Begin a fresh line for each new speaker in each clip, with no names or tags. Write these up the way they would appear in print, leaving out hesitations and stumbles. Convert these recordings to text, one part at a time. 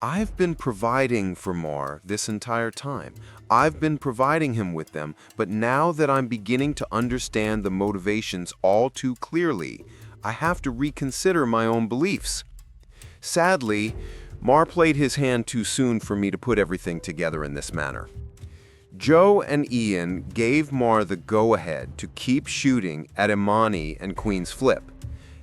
I've been providing for Mar this entire time. I've been providing him with them, but now that I'm beginning to understand the motivations all too clearly, I have to reconsider my own beliefs. Sadly, Mar played his hand too soon for me to put everything together in this manner. Joe and Ian gave Mar the go-ahead to keep shooting at Emanny and QueenzFlip.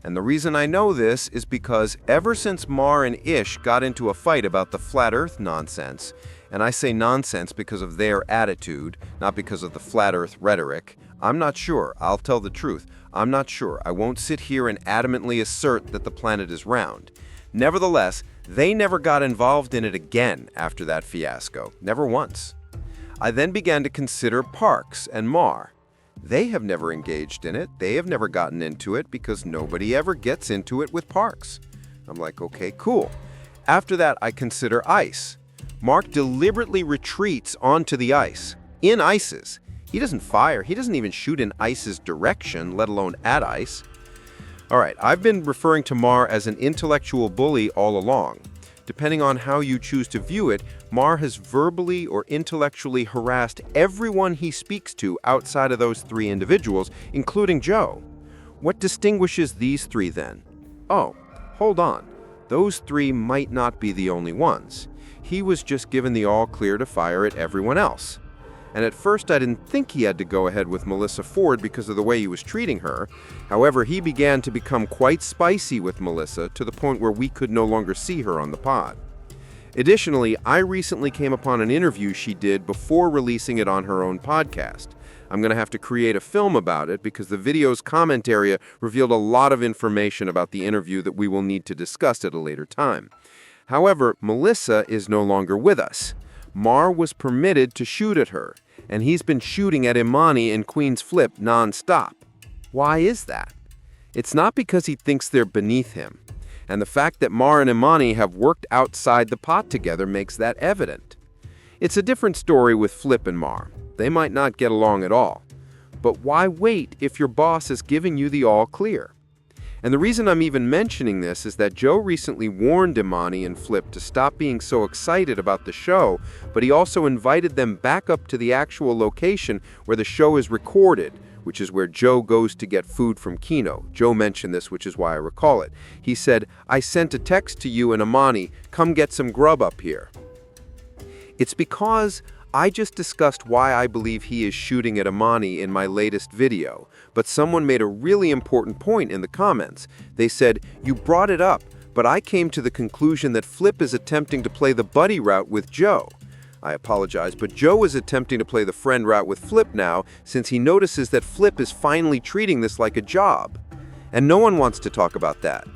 And the reason I know this is because ever since Mar and Ish got into a fight about the flat earth nonsense, and I say nonsense because of their attitude, not because of the flat earth rhetoric, I'm not sure. I'll tell the truth. I'm not sure. I won't sit here and adamantly assert that the planet is round. Nevertheless, they never got involved in it again after that fiasco. Never once. I then began to consider Parks and Mar. They have never engaged in it. They have never gotten into it because nobody ever gets into it with Parks. I'm like, okay, cool. After that, I consider ice. Marc deliberately retreats onto the ice, in ices. He doesn't fire. He doesn't even shoot in ice's direction, let alone at ice. All right, I've been referring to Mar as an intellectual bully all along. Depending on how you choose to view it, Mar has verbally or intellectually harassed everyone he speaks to outside of those three individuals, including Joe. What distinguishes these three then? Oh, hold on. Those three might not be the only ones. He was just given the all clear to fire at everyone else. And at first I didn't think he had to go ahead with Melissa Ford because of the way he was treating her. However, he began to become quite spicy with Melissa to the point where we could no longer see her on the pod. Additionally, I recently came upon an interview she did before releasing it on her own podcast. I'm going to have to create a film about it because the video's comment area revealed a lot of information about the interview that we will need to discuss at a later time. However, Melissa is no longer with us. Mar was permitted to shoot at her, and he's been shooting at Emanny and QueenzFlip non-stop. Why is that? It's not because he thinks they're beneath him, and the fact that Mar and Emanny have worked outside the pot together makes that evident. It's a different story with Flip and Mar. They might not get along at all. But why wait if your boss is giving you the all clear? And the reason I'm even mentioning this is that Joe recently warned Emanny and Flip to stop being so excited about the show, but he also invited them back up to the actual location where the show is recorded, which is where Joe goes to get food from Kino. Joe mentioned this, which is why I recall it. He said, "I sent a text to you and Emanny, come get some grub up here." It's because I just discussed why I believe he is shooting at Emanny in my latest video, but someone made a really important point in the comments. They said, "You brought it up, but I came to the conclusion that Flip is attempting to play the buddy route with Joe." I apologize, but Joe is attempting to play the friend route with Flip now since he notices that Flip is finally treating this like a job. And no one wants to talk about that.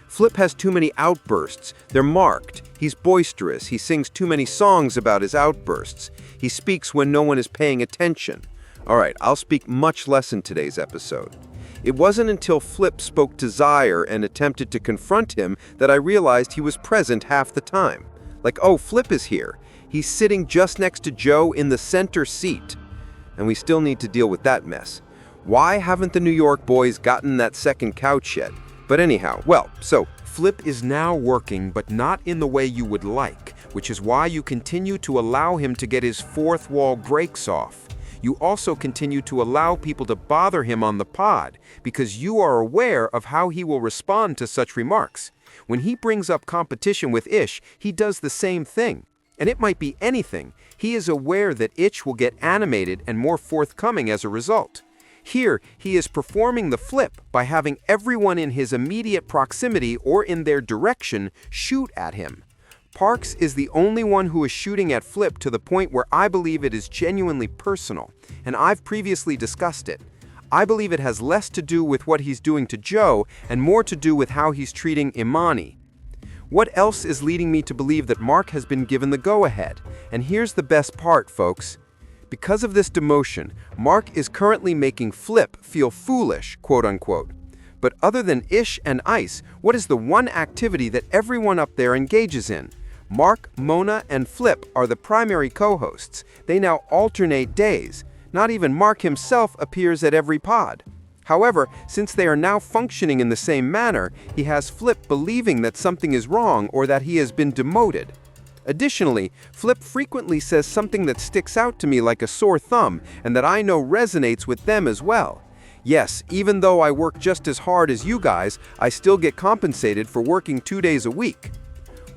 Flip has too many outbursts. They're marked. He's boisterous. He sings too many songs about his outbursts. He speaks when no one is paying attention. All right, I'll speak much less in today's episode. It wasn't until Flip spoke to Zaire and attempted to confront him that I realized he was present half the time. Like, oh, Flip is here. He's sitting just next to Joe in the center seat. And we still need to deal with that mess. Why haven't the New York boys gotten that second couch yet? But anyhow, so Flip is now working, but not in the way you would like, which is why you continue to allow him to get his fourth wall breaks off. You also continue to allow people to bother him on the pod because you are aware of how he will respond to such remarks. When he brings up competition with Ish, he does the same thing. And it might be anything. He is aware that Ish will get animated and more forthcoming as a result. Here, he is performing the flip by having everyone in his immediate proximity or in their direction shoot at him. Parks is the only one who is shooting at Flip to the point where I believe it is genuinely personal, and I've previously discussed it. I believe it has less to do with what he's doing to Joe and more to do with how he's treating Emanny. What else is leading me to believe that Marc has been given the go-ahead? And here's the best part, folks. Because of this demotion, Marc is currently making Flip feel foolish, quote-unquote. But other than Ish and Ice, what is the one activity that everyone up there engages in? Marc, Mona, and Flip are the primary co-hosts. They now alternate days. Not even Marc himself appears at every pod. However, since they are now functioning in the same manner, he has Flip believing that something is wrong or that he has been demoted.
Additionally, Flip frequently says something that sticks out to me like a sore thumb and that I know resonates with them as well. Yes, even though I work just as hard as you guys, I still get compensated for working 2 days a week.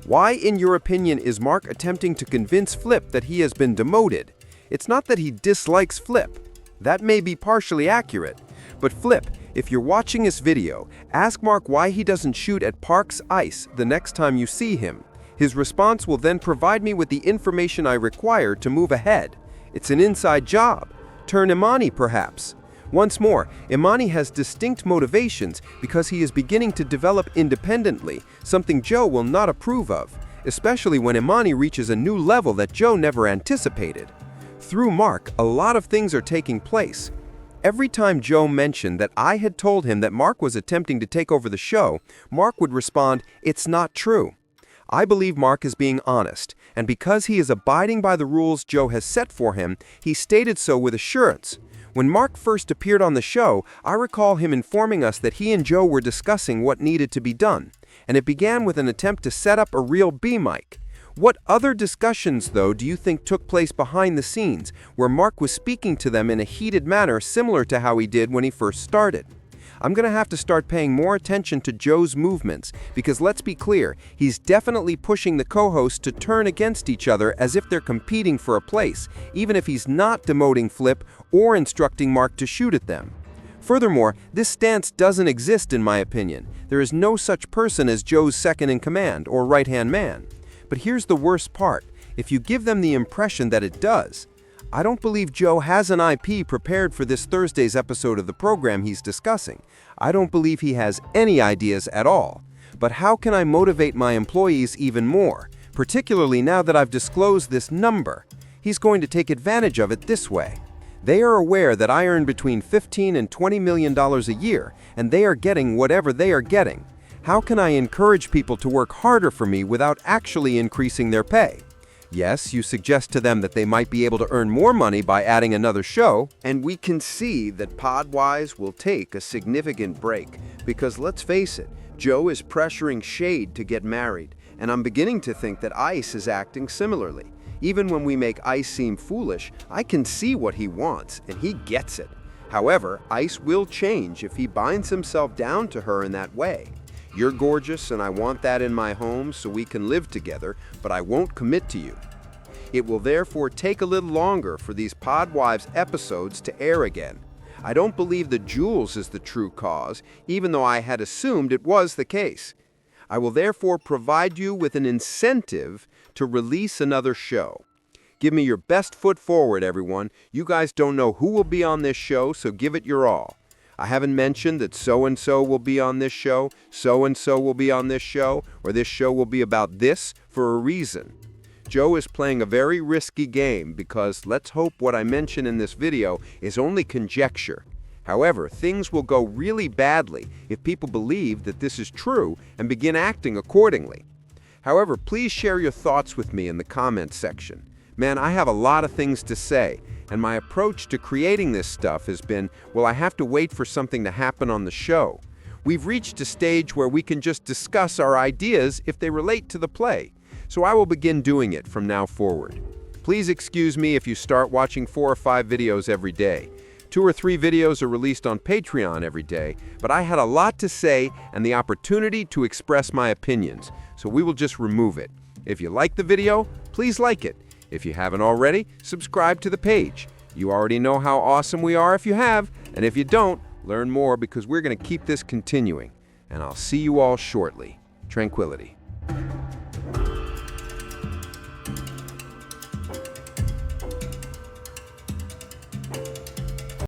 Why, in your opinion, is Marc attempting to convince Flip that he has been demoted? It's not that he dislikes Flip. That may be partially accurate. But Flip, if you're watching this video, ask Marc why he doesn't shoot at Park's ice the next time you see him. His response will then provide me with the information I require to move ahead. It's an inside job. Turn Emanny, perhaps. Once more, Emanny has distinct motivations because he is beginning to develop independently, something Joe will not approve of, especially when Emanny reaches a new level that Joe never anticipated. Through Marc, a lot of things are taking place. Every time Joe mentioned that I had told him that Marc was attempting to take over the show, Marc would respond, "It's not true." I believe Marc is being honest, and because he is abiding by the rules Joe has set for him, he stated so with assurance. When Marc first appeared on the show, I recall him informing us that he and Joe were discussing what needed to be done, and it began with an attempt to set up a real B-mic. What other discussions, though, do you think took place behind the scenes, where Marc was speaking to them in a heated manner similar to how he did when he first started? I'm going to have to start paying more attention to Joe's movements, because let's be clear, he's definitely pushing the co-hosts to turn against each other as if they're competing for a place, even if he's not demoting Flip or instructing Marc to shoot at them. Furthermore, this stance doesn't exist in my opinion. There is no such person as Joe's second-in-command or right-hand man. But here's the worst part. If you give them the impression that it does, I don't believe Joe has an IP prepared for this Thursday's episode of the program he's discussing. I don't believe he has any ideas at all. But how can I motivate my employees even more, particularly now that I've disclosed this number? He's going to take advantage of it this way. They are aware that I earn between $15 and $20 million a year, and they are getting whatever they are getting. How can I encourage people to work harder for me without actually increasing their pay? Yes, you suggest to them that they might be able to earn more money by adding another show, and we can see that Podwise will take a significant break, because let's face it, Joe is pressuring Shade to get married, and I'm beginning to think that Ice is acting similarly. Even when we make Ice seem foolish, I can see what he wants, and he gets it. However, Ice will change if he binds himself down to her in that way. You're gorgeous and I want that in my home so we can live together, but I won't commit to you. It will therefore take a little longer for these Podwives episodes to air again. I don't believe that Jules is the true cause, even though I had assumed it was the case. I will therefore provide you with an incentive to release another show. Give me your best foot forward, everyone. You guys don't know who will be on this show, so give it your all. I haven't mentioned that so-and-so will be on this show, so-and-so will be on this show, or this show will be about this for a reason. Joe is playing a very risky game because let's hope what I mention in this video is only conjecture. However, things will go really badly if people believe that this is true and begin acting accordingly. However, please share your thoughts with me in the comments section. Man, I have a lot of things to say, and my approach to creating this stuff has been, well, I have to wait for something to happen on the show. We've reached a stage where we can just discuss our ideas if they relate to the play, so I will begin doing it from now forward. Please excuse me if you start watching 4 or 5 videos every day. 2 or 3 videos are released on Patreon every day, but I had a lot to say and the opportunity to express my opinions, so we will just remove it. If you like the video, please like it. If you haven't already, subscribe to the page. You already know how awesome we are if you have, and if you don't, learn more because we're going to keep this continuing. And I'll see you all shortly. Tranquility.